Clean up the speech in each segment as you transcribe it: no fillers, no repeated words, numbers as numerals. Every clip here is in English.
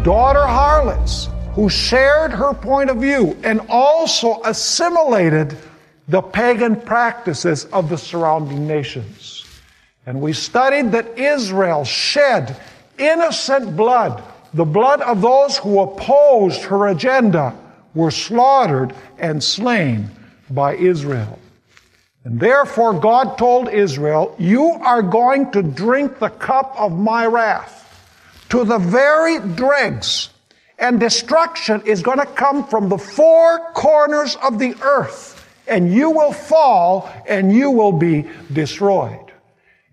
daughter harlots who shared her point of view and also assimilated the pagan practices of the surrounding nations. And we studied that Israel shed innocent blood. The blood of those who opposed her agenda were slaughtered and slain by Israel. And therefore God told Israel, you are going to drink the cup of my wrath to the very dregs, and destruction is going to come from the four corners of the earth, and you will fall and you will be destroyed.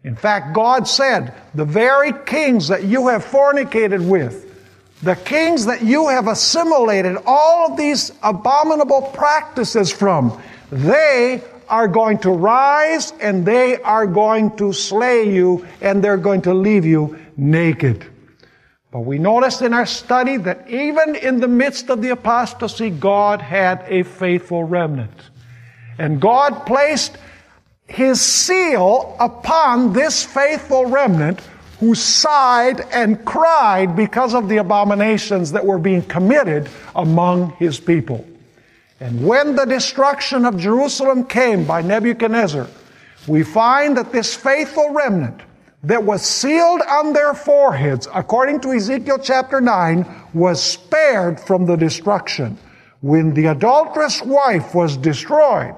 In fact, God said, the very kings that you have fornicated with, the kings that you have assimilated all of these abominable practices from, they are going to rise and they are going to slay you and they're going to leave you naked. But we noticed in our study that even in the midst of the apostasy, God had a faithful remnant. And God placed His seal upon this faithful remnant who sighed and cried because of the abominations that were being committed among His people. And when the destruction of Jerusalem came by Nebuchadnezzar, we find that this faithful remnant that was sealed on their foreheads, according to Ezekiel chapter 9, was spared from the destruction. When the adulterous wife was destroyed,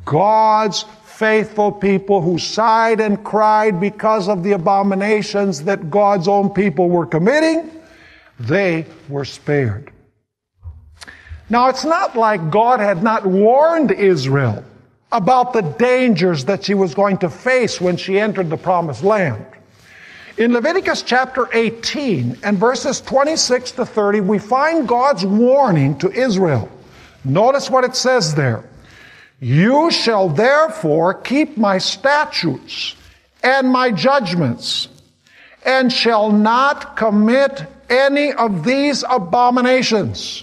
God's faithful people who sighed and cried because of the abominations that God's own people were committing, they were spared. Now, it's not like God had not warned Israel about the dangers that she was going to face when she entered the promised land. In Leviticus chapter 18 and verses 26 to 30, we find God's warning to Israel. Notice what it says there. You shall therefore keep my statutes and my judgments, and shall not commit any of these abominations,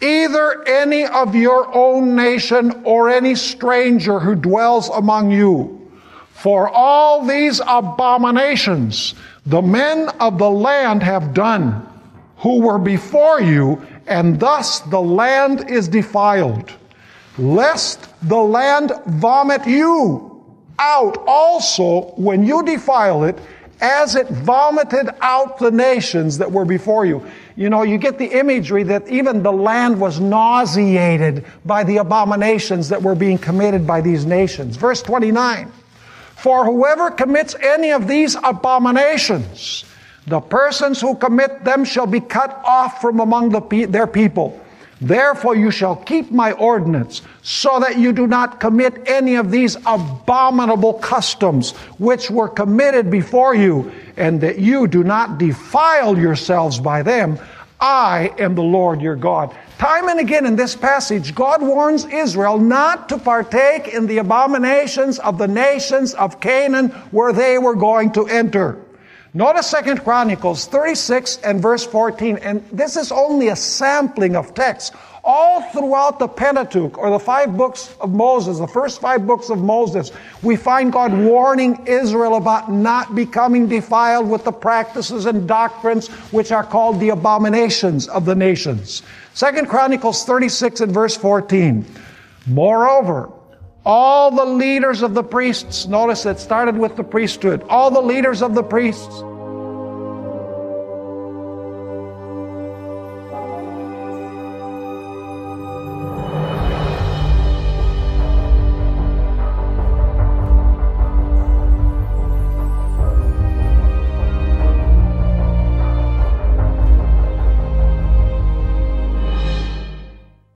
either any of your own nation or any stranger who dwells among you. For all these abominations the men of the land have done, who were before you, and thus the land is defiled. Lest the land vomit you out also when you defile it, as it vomited out the nations that were before you. You know, you get the imagery that even the land was nauseated by the abominations that were being committed by these nations. Verse 29, for whoever commits any of these abominations, the persons who commit them shall be cut off from among their people. Therefore you shall keep my ordinance, so that you do not commit any of these abominable customs which were committed before you, and that you do not defile yourselves by them. I am the Lord your God. Time and again in this passage, God warns Israel not to partake in the abominations of the nations of Canaan where they were going to enter. Notice 2 Chronicles 36 and verse 14, and this is only a sampling of texts. All throughout the Pentateuch, or the 5 books of Moses, the first 5 books of Moses, we find God warning Israel about not becoming defiled with the practices and doctrines which are called the abominations of the nations. 2 Chronicles 36 and verse 14. Moreover, all the leaders of the priests, notice it started with the priesthood, all the leaders of the priests